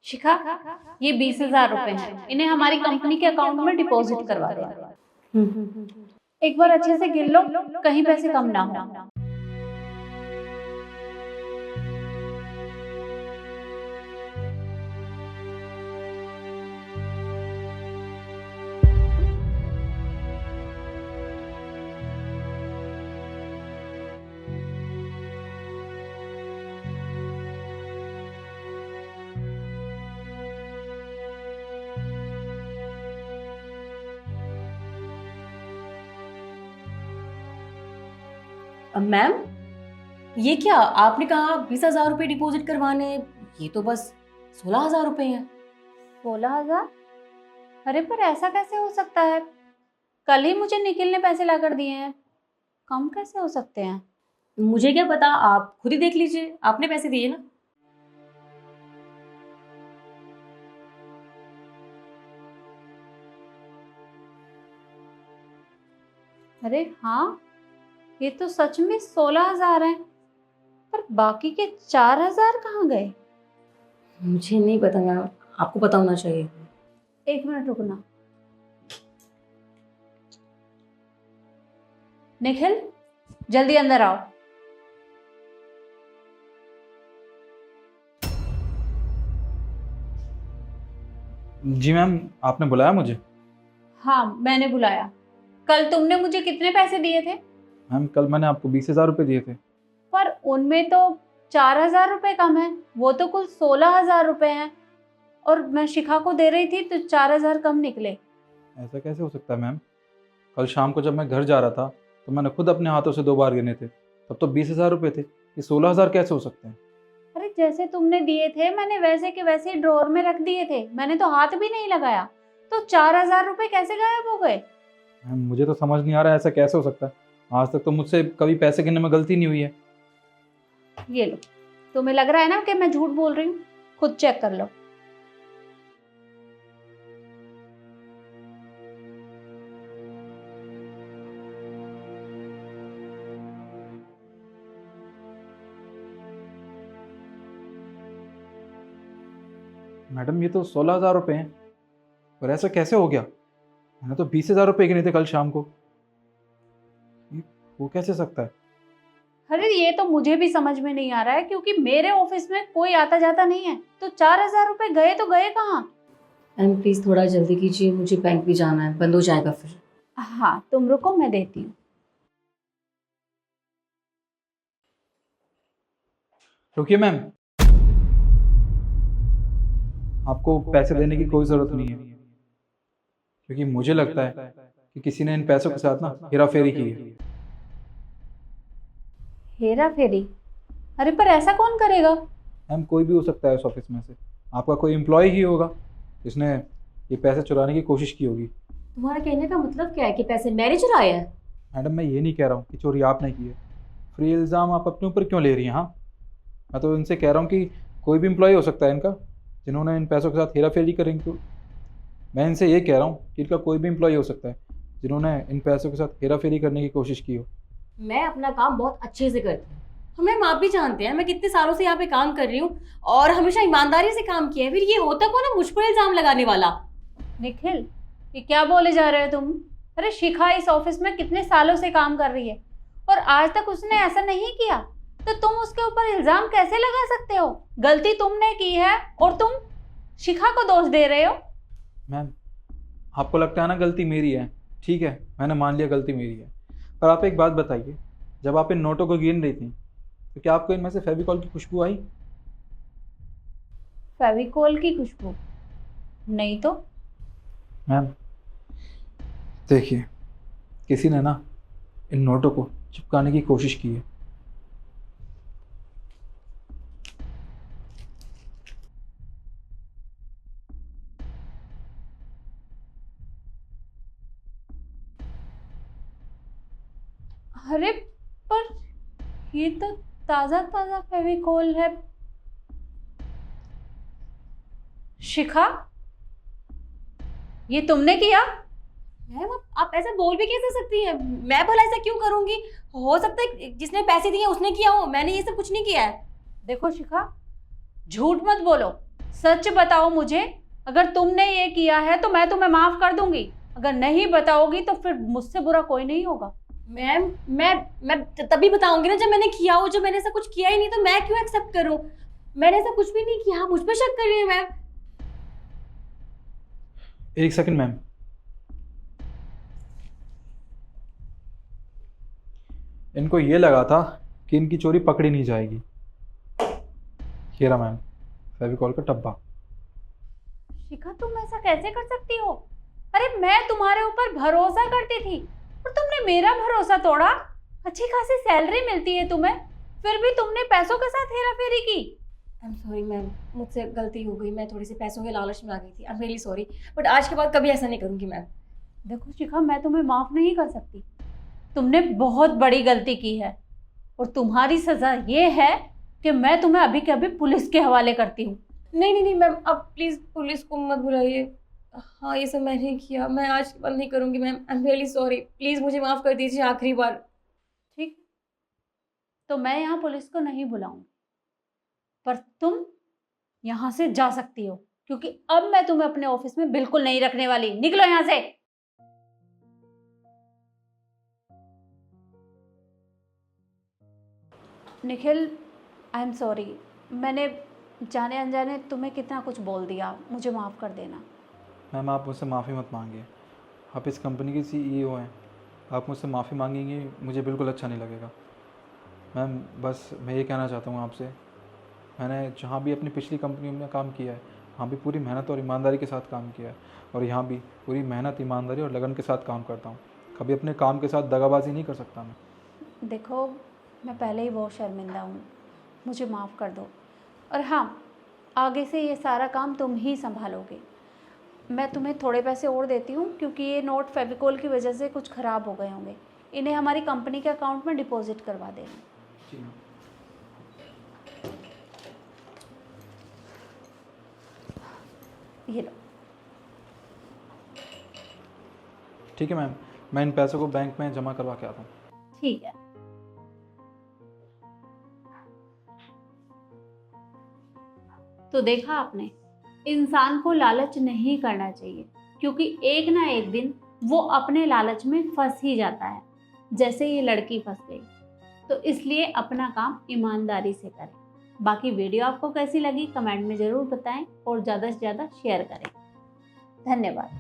शिखा, ये 20,000 रुपए हैं, इन्हें हमारी कंपनी के अकाउंट में डिपॉजिट करवा दे। एक बार अच्छे से गिन लो, कहीं पैसे कम ना हो। मैम, ये क्या आपने कहा 20,000 रुपये डिपॉजिट करवाने, ये तो बस 16,000 रुपये हैं। 16,000? अरे पर ऐसा कैसे हो सकता है? कल ही मुझे निखिल ने पैसे लाकर दिए हैं, कम कैसे हो सकते हैं? मुझे क्या पता, आप खुद ही देख लीजिए, आपने पैसे दिए ना। अरे हाँ, ये तो सच में 16,000 हैं, पर बाकी के 4,000 कहाँ गए? मुझे नहीं पता मैम, आपको पता होना चाहिए। एक मिनट रुकना। निखिल, जल्दी अंदर आओ। जी मैम, आपने बुलाया मुझे? हाँ, मैंने बुलाया। कल तुमने मुझे कितने पैसे दिए थे? मैम, कल मैंने आपको 20,000 रुपये दिए थे। पर उनमें तो 4,000 रुपये कम है, वो तो कुल 16,000 रुपये हैं, और मैं शिखा को दे रही थी तो 4,000 कम निकले। ऐसा कैसे हो सकता है मैम? कल शाम को जब मैं घर जा रहा था तो मैंने खुद अपने हाथों से 2 बार गिने थे, तब तो 20,000 रुपये थे। ये 16,000 कैसे हो सकते हैं? अरे जैसे तुमने दिए थे मैंने वैसे के वैसे ही ड्रॉर में रख दिए थे, मैंने तो हाथ भी नहीं लगाया, तो 4,000 रुपये कैसे गायब हो गए? मैम, मुझे तो समझ नहीं आ रहा है ऐसा कैसे हो सकता है। आज तक तो मुझसे कभी पैसे गिनने में गलती नहीं हुई है। ये लो, तुम्हें लग रहा है ना कि मैं झूठ बोल रही हूँ, खुद चेक कर लो। मैडम, ये तो 16,000 रुपये हैं, और ऐसा कैसे हो गया? मैंने तो 20,000 रुपये गिने थे कल शाम को। ये हो कैसे सकता है? अरे ये तो मुझे भी समझ में नहीं आ रहा है, क्योंकि मेरे ऑफिस में कोई आता जाता नहीं है, तो 4,000 रुपये गए तो गए कहाँ? मैम प्लीज़ थोड़ा जल्दी कीजिए, मुझे बैंक भी जाना है, बंद हो जाएगा फिर। हाँ तुम रुको, मैं देती हूँ। रुकिए मैम, आपको पैसे देने की कोई ज़रूरत नहीं है, क्योंकि मुझे लगता है कि किसी ने इन पैसों के साथ ना हेराफेरी की है। हेरा फेरी? अरे पर ऐसा कौन करेगा? मैम, कोई भी हो सकता है इस ऑफिस में से। आपका कोई एम्प्लॉय ही होगा जिसने ये पैसे चुराने की कोशिश की होगी। तुम्हारा कहने का मतलब क्या है कि पैसे मैंने चुराए हैं? मैडम, मैं ये नहीं कह रहा हूँ कि चोरी आपने की है। फ्री इल्ज़ाम आप अपने ऊपर क्यों ले रही हैं? हाँ, मैं तो इनसे कह रहा हूँ कि कोई भी एम्प्लॉय हो सकता है इनका जिन्होंने इन पैसों के साथ हेराफेरी करेंगे। तो मैं इनसे ये कह रहा हूँ कि इनका कोई भी एम्प्लॉय हो सकता है जिन्होंने इन पैसों के साथ हेराफेरी करने की कोशिश की हो। मैं अपना काम बहुत अच्छे से करती हूँ, हमें आप भी जानते हैं, मैं कितने सालों से यहाँ पे काम कर रही हूँ और हमेशा ईमानदारी से काम किया है। फिर ये होता कौन है मुझ पर इल्जाम लगाने वाला? निखिल, ये क्या बोले जा रहे हो तुम? अरे शिखा इस ऑफिस में कितने सालों से काम कर रही है और आज तक उसने ऐसा नहीं किया, तो तुम उसके ऊपर इल्जाम कैसे लगा सकते हो? गलती तुमने की है और तुम शिखा को दोष दे रहे हो। मैम, आपको लगता है ना गलती मेरी है, ठीक है, मैंने मान लिया गलती मेरी है, पर आप एक बात बताइए, जब आप इन नोटों को गिन रही थी तो क्या आपको इनमें से फेविकॉल की खुशबू आई? फेविकोल की खुशबू? नहीं तो। मैम देखिए, किसी ने ना इन नोटों को चिपकाने की कोशिश की है। अरे पर ये तो ताजा ताजा फेविकोल है। शिखा, ये तुमने किया? मैम आप ऐसा बोल भी कैसे सकती हैं? मैं भला ऐसा क्यों करूंगी? हो सकता है जिसने पैसे दिए उसने किया हो, मैंने ये सब कुछ नहीं किया है। देखो शिखा, झूठ मत बोलो, सच बताओ मुझे, अगर तुमने ये किया है तो मैं तुम्हें माफ कर दूंगी, अगर नहीं बताओगी तो फिर मुझसे बुरा कोई नहीं होगा। मैम मैं तभी बताऊंगी ना जब मैंने किया हो। जब मैंने ऐसा कुछ किया ही नहीं तो मैं क्यों एक्सेप्ट करूं? मैंने ऐसा कुछ भी नहीं किया, मुझ पे शक कर रही है मैम। एक सेकंड मैम। इनको ये लगा था कि इनकी चोरी पकड़ी नहीं जाएगी। ये रहा मैम फेविकॉल का डब्बा। शिखा तुम ऐसा कैसे कर सकती हो? अरे मैं तुम्हारे ऊपर भरोसा करती थी और तुमने मेरा भरोसा तोड़ा। अच्छी खासी सैलरी मिलती है तुम्हें, फिर भी तुमने पैसों के साथ हेरा फेरी की। आई एम सॉरी मैम, मुझसे गलती हो गई। मैं थोड़ी सी पैसों के लालच में आ गई थी। I am really sorry, but आज के बाद कभी ऐसा नहीं करूंगी मैम। देखो शिखा, मैं तुम्हें माफ नहीं कर सकती। तुमने बहुत बड़ी गलती की है और तुम्हारी सजा ये है कि मैं तुम्हें अभी के अभी पुलिस के हवाले करती हूँ। नहीं मैम, अब प्लीज़ पुलिस को मत बुलाइए। हाँ, ये सब मैंने किया, मैं आज के बाद नहीं करूँगी ma'am. I am really sorry, please मुझे माफ़ कर दीजिए आखिरी बार। ठीक, तो मैं यहाँ पुलिस को नहीं बुलाऊंगी, पर तुम यहाँ से जा सकती हो, क्योंकि अब मैं तुम्हें अपने ऑफिस में बिल्कुल नहीं रखने वाली। निकलो यहाँ से। निखिल, आई एम सॉरी, मैंने जाने अनजाने तुम्हें कितना कुछ बोल दिया, मुझे माफ़ कर देना। मैम आप मुझसे माफ़ी मत मांगिए, आप इस कंपनी के CEO हैं। आप मुझसे माफ़ी मांगेंगे मुझे बिल्कुल अच्छा नहीं लगेगा। मैम बस मैं ये कहना चाहता हूँ आपसे, मैंने जहाँ भी अपनी पिछली कंपनी में काम किया है वहाँ भी पूरी मेहनत और ईमानदारी के साथ काम किया है, और यहाँ भी पूरी मेहनत, ईमानदारी और लगन के साथ काम करता हूँ। कभी अपने काम के साथ दगाबाजी नहीं कर सकता मैं। देखो, मैं पहले ही बहुत शर्मिंदा हूँ, मुझे माफ़ कर दो। और हाँ, आगे से ये सारा काम तुम ही संभालोगे। मैं तुम्हें थोड़े पैसे और देती हूँ, क्योंकि ये नोट फेविकोल की वजह से कुछ ख़राब हो गए होंगे। इन्हें हमारी कंपनी के अकाउंट में डिपॉजिट करवा देना। जी मैम। ये लो। ठीक है मैम, मैं इन पैसों को बैंक में जमा करवा के आता हूँ। ठीक है। तो देखा आपने, इंसान को लालच नहीं करना चाहिए, क्योंकि एक ना एक दिन वो अपने लालच में फंस ही जाता है, जैसे ये लड़की फंस गई। तो इसलिए अपना काम ईमानदारी से करें। बाकी वीडियो आपको कैसी लगी कमेंट में ज़रूर बताएं और ज़्यादा से ज़्यादा शेयर करें। धन्यवाद।